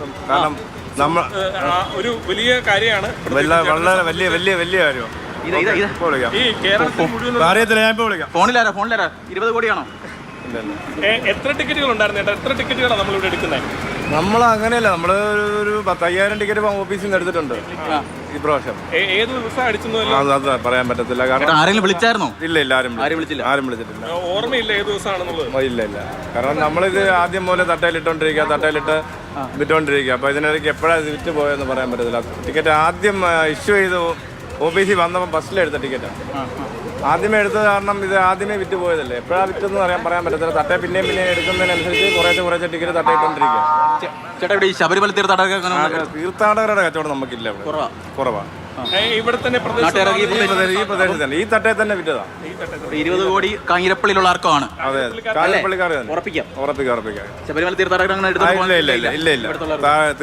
സന്തോഷം. കാരണം നമ്മൾ ഒരു വലിയ കാര്യമാണ്, വളരെ വലിയ വലിയ വലിയ കാര്യമാണ്. ഈ കേരളത്തിൽ മുഴുവൻ അറിയത്തില്ല, ഞാൻ ഇപ്പോൾ വിളിക്കാം. ഫോണിലാരാ 20 കോടിയാണോ? എത്ര ടിക്കറ്റുകൾ ഉണ്ടായിരുന്നു ചേട്ടാ? എത്ര ടിക്കറ്റുകളാണ് നമ്മളിവിടെ എടുക്കുന്നത്? നമ്മൾ അങ്ങനെയല്ല, നമ്മൾ ഒരു 10,000 ടിക്കറ്റ് ഓഫീസിൽ നിന്ന് എടുത്തിട്ടുണ്ട് ഈ പ്രാവശ്യം. ഏത് ദിവസം അടിച്ചെന്ന് അത് പറയാൻ പറ്റത്തില്ല. കാരണം ആരെങ്കിലും വിളിച്ചായിരുന്നോ? ഇല്ല ഇല്ല, ആരും വിളിച്ചിട്ടില്ല. ഓർമ്മയില്ല ഏത് ദിവസമാണെന്നുള്ളത്. ഇല്ല ഇല്ല, കാരണം നമ്മളിത് ആദ്യം പോലെ തട്ടയിലിട്ട് വിറ്റുകൊണ്ടിരിക്കുക. അപ്പോൾ ഇതിനിടയ്ക്ക് എപ്പോഴാണ് ഇത് വിറ്റ് പോയെന്ന് പറയാൻ പറ്റത്തില്ല. ടിക്കറ്റ് ആദ്യം ഇഷ്യൂ ചെയ്ത് ഓഫീസിൽ വന്നപ്പോൾ ബസ്സിലെടുത്ത ടിക്കറ്റാണ്. ആദ്യമേ എടുത്തത് കാരണം ഇത് ആദ്യമേ വിറ്റ് പോയതല്ലേ. എപ്പോഴാണ് വിറ്റെന്ന് പറയാൻ പറ്റത്തില്ല. തട്ടേ പിന്നെയും എടുക്കുന്നതിനനുസരിച്ച് കുറേശ്ശെ ടിക്കറ്റ് തട്ടയിട്ടോണ്ടിരിക്കുക. ചേട്ടാ ഇവിടെ ഈ ശബരിമല തീർത്ഥാടകരുടെ കച്ചവടം നമുക്കില്ല, കുറവാണ്. ഇവിടെ തന്നെ ഈ പ്രദേശത്ത് തന്നെ ഈ തട്ടയിൽ തന്നെ വിറ്റതാണ്. 20 കോടി കാഞ്ഞിരപ്പള്ളിയിലുള്ള ആർക്കാണ്? അതെ, കാഞ്ഞിരപ്പള്ളിക്കാർ തന്നെ. ഉറപ്പിക്കാം. ശബരിമല തീർത്ഥാടകർ അങ്ങനെ ഇല്ല.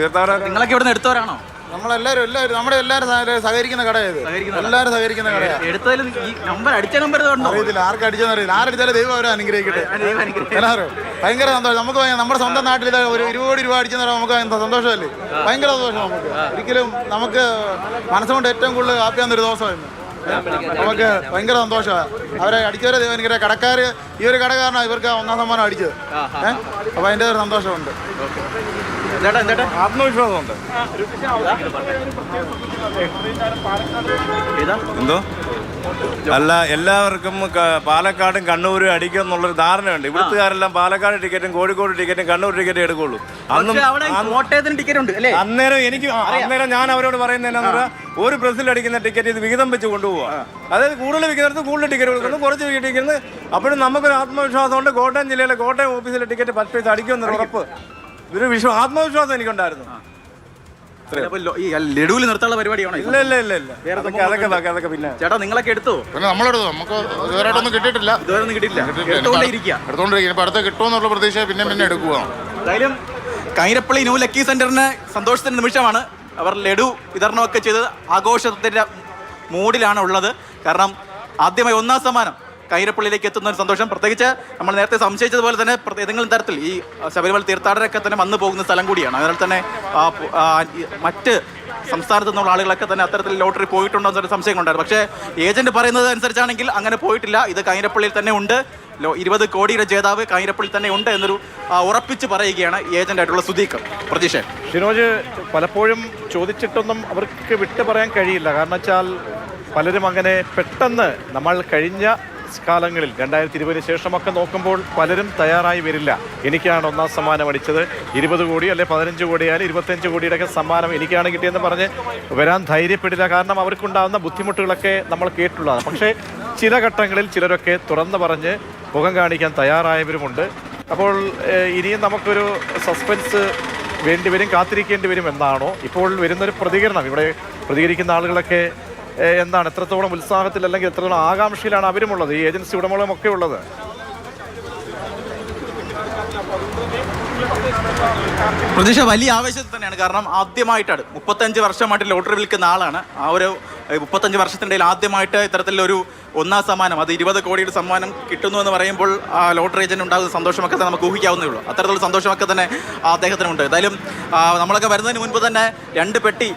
തീർത്ഥാടകർ നിങ്ങളൊക്കെ ഇവിടെ നിന്ന് എടുത്തവരാണോ? നമ്മളെല്ലാവരും നമ്മുടെ എല്ലാവരും സഹകരിക്കുന്ന കടയത്. എല്ലാവരും സഹകരിക്കുന്ന കടയാണ്. എടുത്തതിൽ ഈ നമ്പർ അറിയത്തില്ല, ആർക്ക് അടിച്ചെന്ന് അറിയില്ല. ആരടിച്ചാലും ദൈവം അവരെ അനുഗ്രഹിക്കട്ടെ. എല്ലാവരും ഭയങ്കര സന്തോഷം. നമുക്ക് നമ്മുടെ സ്വന്തം നാട്ടിൽ ഇത് ഒരു 20 കോടി രൂപ അടിച്ചെന്ന് പറയുമ്പോൾ നമുക്ക് സന്തോഷമല്ലേ, ഭയങ്കര സന്തോഷം. നമുക്ക് ഒരിക്കലും നമുക്ക് മനസ്സുകൊണ്ട് ഏറ്റവും കൂടുതൽ ഹാപ്പിയാകുന്നൊരു ദിവസമായിരുന്നു. നമുക്ക് ഭയങ്കര സന്തോഷമാണ്. അവരെ അടിച്ചവരെ ദൈവം അനുഗ്രഹിക്കട്ടെ. കടക്കാർ ഈ ഒരു കട കാരണം ഇവർക്ക് 1ാം സമ്മാനം അടിച്ചത്. അപ്പോൾ അതിൻ്റെ ഒരു സന്തോഷമുണ്ട്, ആത്മവിശ്വാസമുണ്ട്. എന്തോ അല്ല, എല്ലാവർക്കും പാലക്കാടും കണ്ണൂരും അടിക്കും എന്നുള്ളൊരു ധാരണയുണ്ട്. ഇവിടുത്തുകാരെല്ലാം പാലക്കാട് ടിക്കറ്റും കോഴിക്കോട് ടിക്കറ്റും കണ്ണൂർ ടിക്കറ്റും എടുക്കുള്ളൂ. അന്നേരം ഞാൻ അവരോട് പറയുന്നത് എന്നാന്ന് പറഞ്ഞാൽ, ഒരു പ്രസിൽ അടിക്കുന്ന ടിക്കറ്റ് ഇത് വിഹിതം വെച്ച് കൊണ്ടുപോകുക. അതായത് കൂടുതൽ വിൽക്കുന്നിടത്ത് കൂടുതൽ ടിക്കറ്റ് കൊടുക്കുന്നു, കുറച്ച് ടിക്കറ്റ്. അപ്പോഴും നമുക്കൊരു ആത്മവിശ്വാസമുണ്ട്. കോട്ടയം ജില്ലയിലെ കോട്ടയം ഓഫീസിലെ ടിക്കറ്റ് 10 പൈസ അടിക്കുമെന്നൊരു ഉറപ്പ്, ഒരു ആത്മവിശ്വാസം എനിക്കുണ്ടായിരുന്നു. ലഡുവിൽ നിർത്താനുള്ള പരിപാടിയാണോ? ഇല്ല. അതൊക്കെ പിന്നെ ചേട്ടാ നിങ്ങളൊക്കെ എടുത്തോ? പിന്നെ നമ്മളെടുത്തു. നമുക്ക് ഇതുവരെയായിട്ടൊന്നും കിട്ടിയിട്ടില്ല. എടുത്തോണ്ടിരിക്കും. ഇപ്പൊ അടുത്ത കിട്ടുമെന്നുള്ള പ്രതീക്ഷ പിന്നെ എടുക്കുക. എന്തായാലും കാഞ്ഞിരപ്പള്ളി ന്യൂ ലക്കി സെന്ററിന് സന്തോഷത്തിന്റെ നിമിഷമാണ്. അവർ ലഡു വിതരണമൊക്കെ ചെയ്ത് ആഘോഷത്തിന്റെ മൂഡിലാണ് ഉള്ളത്. കാരണം ആദ്യമായി 1ാം സമ്മാനം കാഞ്ഞിരപ്പള്ളിയിലേക്ക് എത്തുന്ന ഒരു സന്തോഷം. പ്രത്യേകിച്ച് നമ്മൾ നേരത്തെ സംശയിച്ചതുപോലെ തന്നെ ഏതെങ്കിലും തരത്തിൽ ഈ ശബരിമല തീർത്ഥാടകരൊക്കെ തന്നെ വന്നു പോകുന്ന സ്ഥലം കൂടിയാണ്. അതിനാൽ തന്നെ മറ്റ് സംസ്ഥാനത്തു നിന്നുള്ള ആളുകളൊക്കെ തന്നെ അത്തരത്തിൽ ലോട്ടറി പോയിട്ടുണ്ടോ എന്നൊരു സംശയങ്ങളുണ്ടായിരുന്നു. പക്ഷേ ഏജന്റ് പറയുന്നത് അനുസരിച്ചാണെങ്കിൽ അങ്ങനെ പോയിട്ടില്ല. ഇത് കാഞ്ഞിരപ്പള്ളിയിൽ തന്നെ ഉണ്ട്. 20 കോടിയുടെ ജേതാവ് കാഞ്ഞിരപ്പള്ളി തന്നെ ഉണ്ട് എന്നൊരു ഉറപ്പിച്ച് പറയുകയാണ് ഏജന്റായിട്ടുള്ള സുധീക്. പ്രതീക്ഷ ഷിനോജ്, പലപ്പോഴും ചോദിച്ചിട്ടൊന്നും അവർക്ക് വിട്ടു പറയാൻ കഴിയില്ല. കാരണം വെച്ചാൽ പലരും അങ്ങനെ പെട്ടെന്ന് നമ്മൾ കഴിഞ്ഞ കാലങ്ങളിൽ 2020 ശേഷമൊക്കെ നോക്കുമ്പോൾ പലരും തയ്യാറായി വരില്ല. എനിക്കാണ് 1ാം സമ്മാനം അടിച്ചത്, 20 കോടി അല്ലെ 15 കോടി ആയാലും 25 കോടിയുടെയൊക്കെ സമ്മാനം എനിക്കാണ് കിട്ടിയെന്ന് പറഞ്ഞ് വരാൻ ധൈര്യപ്പെടില്ല. കാരണം അവർക്കുണ്ടാകുന്ന ബുദ്ധിമുട്ടുകളൊക്കെ നമ്മൾ കേട്ടുള്ളതാണ്. പക്ഷേ ചില ഘട്ടങ്ങളിൽ ചിലരൊക്കെ തുറന്നു പറഞ്ഞ് മുഖം കാണിക്കാൻ തയ്യാറായവരുമുണ്ട്. അപ്പോൾ ഇനിയും നമുക്കൊരു സസ്പെൻസ് വേണ്ടിവരും, കാത്തിരിക്കേണ്ടി വരും എന്നാണോ ഇപ്പോൾ വരുന്നൊരു പ്രതികരണം? ഇവിടെ പ്രതികരിക്കുന്ന ആളുകളൊക്കെ എന്താണ്, എത്രത്തോളം ഉത്സാഹത്തിൽ അല്ലെങ്കിൽ എത്രത്തോളം ആകാംക്ഷയിലാണ് അവരുമുള്ളത്, ഈ ഏജൻസി ഉടമകളും ഒക്കെ ഉള്ളത്? പ്രതീക്ഷ വലിയ ആവേശത്തിൽ തന്നെയാണ്. കാരണം ആദ്യമായിട്ടാണ് 35 വർഷമായിട്ട് ലോട്ടറി വിൽക്കുന്ന ആളാണ്. ആ ഒരു 35 വർഷത്തിനിടയിൽ ആദ്യമായിട്ട് ഇത്തരത്തിലൊരു 1ാം സമ്മാനം, അത് 20 കോടിയുടെ സമ്മാനം കിട്ടുന്നു എന്ന് പറയുമ്പോൾ ലോട്ടറി ഏജന്റ് ഉണ്ടാകുന്ന സന്തോഷമൊക്കെ തന്നെ നമുക്ക് ഊഹിക്കാവുന്നേ ഉള്ളൂ. അത്തരത്തിലുള്ള സന്തോഷമൊക്കെ തന്നെ അദ്ദേഹത്തിനുണ്ട്. എന്തായാലും നമ്മളൊക്കെ വരുന്നതിന് മുൻപ് തന്നെ 2 പെട്ടി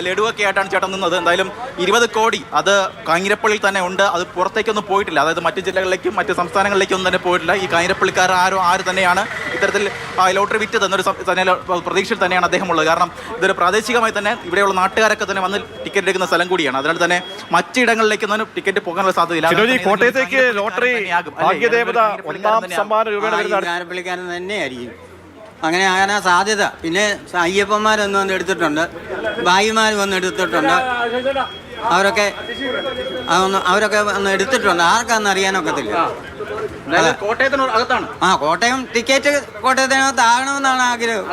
ലഡുവൊക്കെ ആയിട്ടാണ് ചേട്ടൻ നിന്നത്. എന്തായാലും 20 കോടി അത് കാഞ്ഞിരപ്പള്ളിയിൽ തന്നെ ഉണ്ട്. അത് പുറത്തേക്കൊന്നും പോയിട്ടില്ല. അതായത് മറ്റ് ജില്ലകളിലേക്കും മറ്റ് സംസ്ഥാനങ്ങളിലേക്കൊന്നും തന്നെ പോയിട്ടില്ല. ഈ കാഞ്ഞിരപ്പള്ളിക്കാർ ആര് തന്നെയാണ് ഇത്തരത്തിൽ ലോട്ടറി വിറ്റ് തന്നൊരു പ്രതീക്ഷയിൽ തന്നെയാണ് അദ്ദേഹം ഉള്ളത്. കാരണം ഇതൊരു പ്രാദേശികമായി തന്നെ ഇവിടെയുള്ള നാട്ടുകാരൊക്കെ തന്നെ വന്ന് ടിക്കറ്റ് എടുക്കുന്ന സ്ഥലം കൂടിയാണ്. അതിനാൽ തന്നെ മറ്റിടങ്ങളിലേക്കൊന്നും ടിക്കറ്റ് പോകാനുള്ള സാധ്യതയില്ല. കോട്ടയത്തേക്ക് ലോട്ടറി ഭാഗ്യദേവത 1ാം സമ്മാന കാഞ്ഞിരപ്പള്ളിക്കാരൻ തന്നെയായിരിക്കും. അങ്ങനെ ആകാനാ സാധ്യത. പിന്നെ അയ്യപ്പന്മാരൊന്നും വന്ന് എടുത്തിട്ടുണ്ട്, ഭായിമാർ വന്ന് എടുത്തിട്ടുണ്ട്. അവരൊക്കെ വന്ന് എടുത്തിട്ടുണ്ട്. ആർക്കാന്ന് അറിയാനൊക്കത്തില്ല. കോട്ടയത്തിനകത്താണ്. കോട്ടയം ടിക്കറ്റ് കോട്ടയത്തിനകത്ത് ആകണമെന്നാണ് ആഗ്രഹം.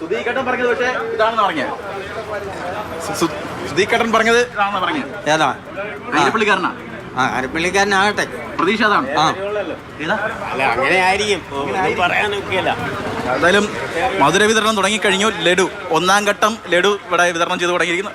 സുധീകേട്ടൻ പറഞ്ഞത് പക്ഷേ ഇതാണെന്ന് പറഞ്ഞത്. സുധീകേട്ടൻ പറഞ്ഞത് ഇതാണെന്ന് പറഞ്ഞത്. ഏതാ? കാഞ്ഞിരപ്പള്ളിക്കാരനാ? കാഞ്ഞിരപ്പള്ളിക്കാരനാകട്ടെ. പ്രതീക്ഷ അതാണ്. അങ്ങനെ ആയിരിക്കും, പറയാനൊക്കെയല്ല. എന്തായാലും മധുര വിതരണം തുടങ്ങിക്കഴിഞ്ഞു. ലഡു 1ാം ഘട്ടം ലഡു ഇവിടെ വിതരണം ചെയ്ത് തുടങ്ങിയിരിക്കുന്നു.